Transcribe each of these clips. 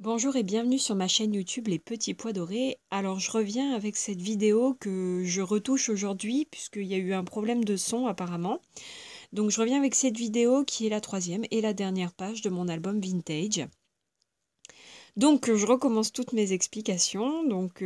Bonjour et bienvenue sur ma chaîne YouTube Les Petits Pois Dorés. Alors je reviens avec cette vidéo que je retouche aujourd'hui puisqu'il y a eu un problème de son apparemment. Donc je reviens avec cette vidéo qui est la troisième et la dernière page de mon album Vintage. Donc je recommence toutes mes explications. Donc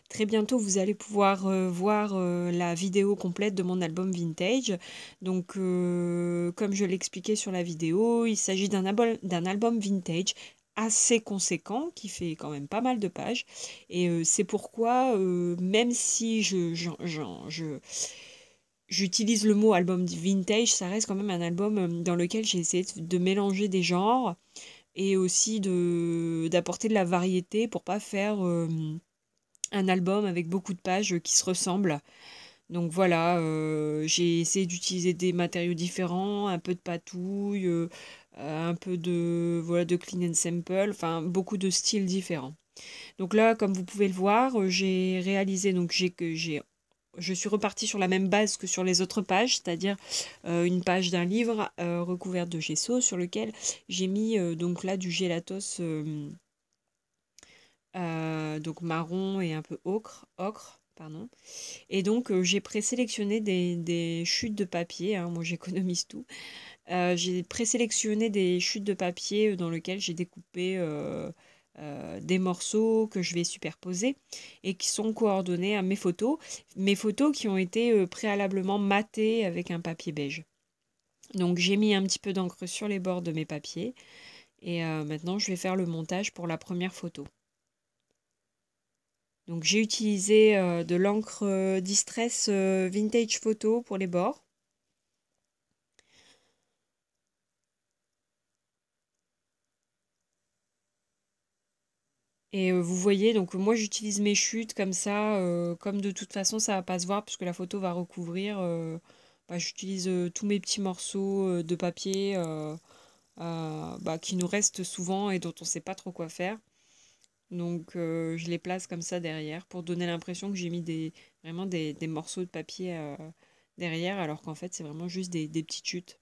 très bientôt vous allez pouvoir voir la vidéo complète de mon album Vintage. Donc comme je l'expliquais sur la vidéo, il s'agit d'un album vintage assez conséquent qui fait quand même pas mal de pages. Et c'est pourquoi même si j'utilise le mot album vintage, ça reste quand même un album dans lequel j'ai essayé de mélanger des genres et aussi d'apporter de la variété pour pas faire un album avec beaucoup de pages qui se ressemblent. Donc voilà, j'ai essayé d'utiliser des matériaux différents, un peu de patouille, un peu de voilà de clean and simple, enfin beaucoup de styles différents. Donc là, comme vous pouvez le voir, j'ai réalisé donc j'ai je suis repartie sur la même base que sur les autres pages, c'est-à-dire une page d'un livre recouverte de gesso sur lequel j'ai mis donc là du gélatos donc marron et un peu ocre, pardon. Et donc j'ai présélectionné des chutes de papier, hein, moi j'économise tout. J'ai présélectionné des chutes de papier dans lesquelles j'ai découpé des morceaux que je vais superposer et qui sont coordonnés à mes photos qui ont été préalablement matées avec un papier beige. Donc j'ai mis un petit peu d'encre sur les bords de mes papiers et maintenant je vais faire le montage pour la première photo. Donc j'ai utilisé de l'encre Distress Vintage Photo pour les bords. Et vous voyez, donc moi j'utilise mes chutes comme ça, comme de toute façon ça va pas se voir puisque la photo va recouvrir. J'utilise tous mes petits morceaux de papier qui nous restent souvent et dont on sait pas trop quoi faire. Donc je les place comme ça derrière pour donner l'impression que j'ai mis vraiment des morceaux de papier derrière alors qu'en fait c'est vraiment juste des petites chutes.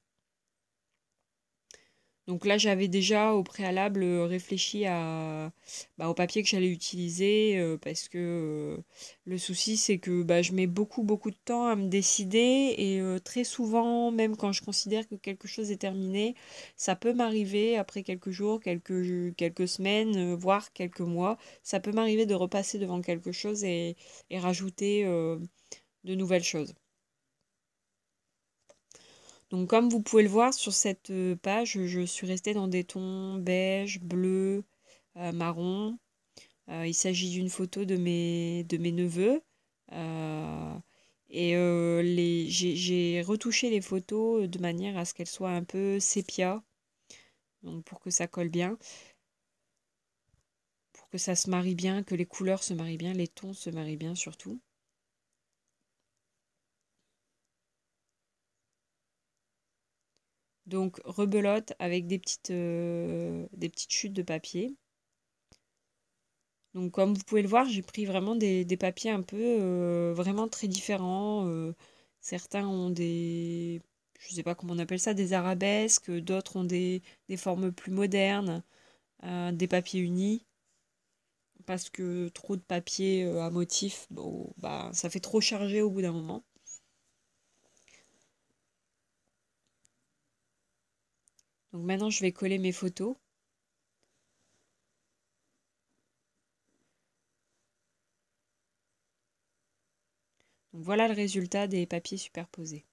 Donc là, j'avais déjà au préalable réfléchi au papier que j'allais utiliser parce que le souci, c'est que je mets beaucoup de temps à me décider et très souvent, même quand je considère que quelque chose est terminé, ça peut m'arriver après quelques jours, quelques semaines, voire quelques mois, ça peut m'arriver de repasser devant quelque chose et rajouter de nouvelles choses. Donc comme vous pouvez le voir sur cette page, je suis restée dans des tons beige, bleu, marron. Il s'agit d'une photo de mes neveux. Euh, j'ai retouché les photos de manière à ce qu'elles soient un peu sépia, donc pour que ça colle bien, pour que ça se marie bien, que les couleurs se marient bien, les tons se marient bien surtout. Donc rebelote avec des petites chutes de papier. Donc comme vous pouvez le voir, j'ai pris vraiment des papiers un peu vraiment très différents. Certains ont je sais pas comment on appelle ça, des arabesques, d'autres ont des formes plus modernes, des papiers unis, parce que trop de papier à motif, bon, ça fait trop chargé au bout d'un moment. Donc maintenant je vais coller mes photos. Donc voilà le résultat des papiers superposés.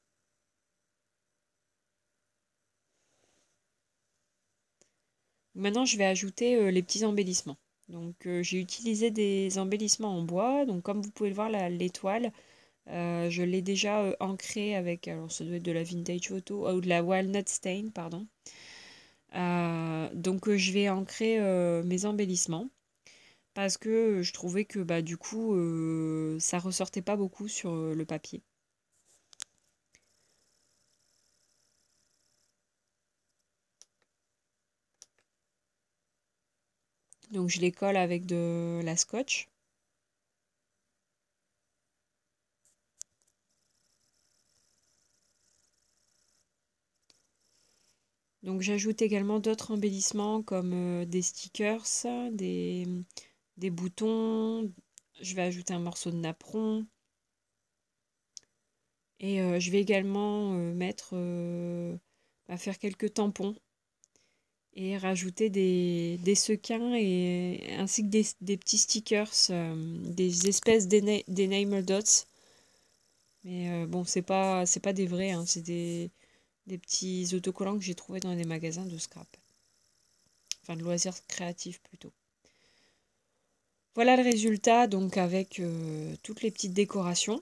Maintenant je vais ajouter les petits embellissements. Donc j'ai utilisé des embellissements en bois. Donc comme vous pouvez le voir, l'étoile, je l'ai déjà ancrée avec, alors ça doit être de la vintage photo, ou de la walnut stain, pardon. Donc je vais ancrer mes embellissements parce que je trouvais que du coup ça ressortait pas beaucoup sur le papier. Donc je les colle avec de la scotch. Donc j'ajoute également d'autres embellissements comme des stickers, des, des boutons. Je vais ajouter un morceau de napperon. Et je vais également faire quelques tampons et rajouter des sequins et ainsi que des petits stickers, des espèces d'enamel dots. Mais bon, c'est pas des vrais, hein, c'est des petits autocollants que j'ai trouvés dans des magasins de scrap. Enfin, de loisirs créatifs plutôt. Voilà le résultat, donc avec toutes les petites décorations.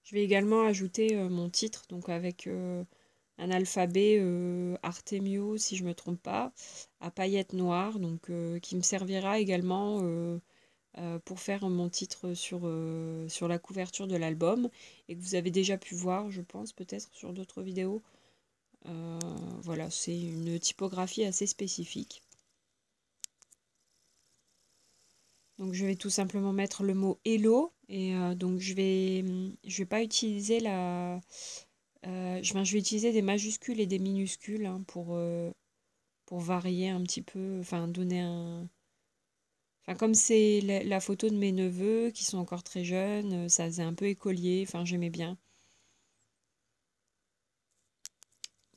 Je vais également ajouter mon titre, donc avec un alphabet Artemio, si je ne me trompe pas, à paillettes noires, donc qui me servira également pour faire mon titre sur la couverture de l'album, et que vous avez déjà pu voir, je pense, peut-être sur d'autres vidéos. Voilà, c'est une typographie assez spécifique. Donc je vais tout simplement mettre le mot Hello, et donc je vais pas utiliser je vais utiliser des majuscules et des minuscules hein, pour varier un petit peu, enfin donner un... Enfin comme c'est la photo de mes neveux qui sont encore très jeunes, ça faisait un peu écolier, enfin j'aimais bien.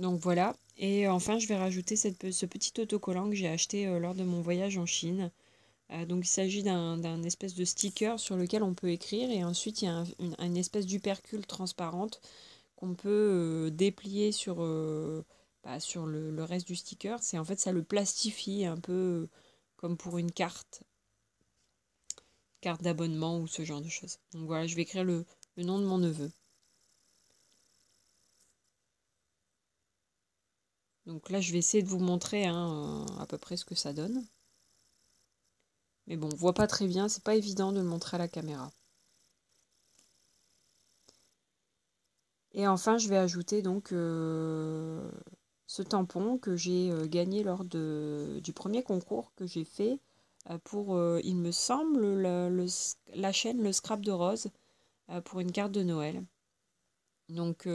Donc voilà. Et enfin je vais rajouter ce petit autocollant que j'ai acheté lors de mon voyage en Chine. Donc il s'agit d'un espèce de sticker sur lequel on peut écrire et ensuite il y a une espèce d'upercule transparente qu'on peut déplier sur le reste du sticker. C'est en fait ça le plastifie un peu comme pour une carte d'abonnement ou ce genre de choses. Donc voilà, je vais écrire le nom de mon neveu. Donc là, je vais essayer de vous montrer hein, à peu près ce que ça donne. Mais bon, on voit pas très bien, c'est pas évident de le montrer à la caméra. Et enfin, je vais ajouter donc ce tampon que j'ai gagné lors du premier concours que j'ai fait pour, il me semble, la chaîne Le Scrap de Rose pour une carte de Noël. Donc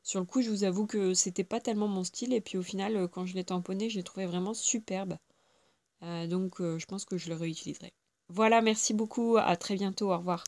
sur le coup, je vous avoue que c'était pas tellement mon style et puis au final, quand je l'ai tamponné, je l'ai trouvé vraiment superbe. Donc je pense que je le réutiliserai. Voilà, merci beaucoup, à très bientôt, au revoir.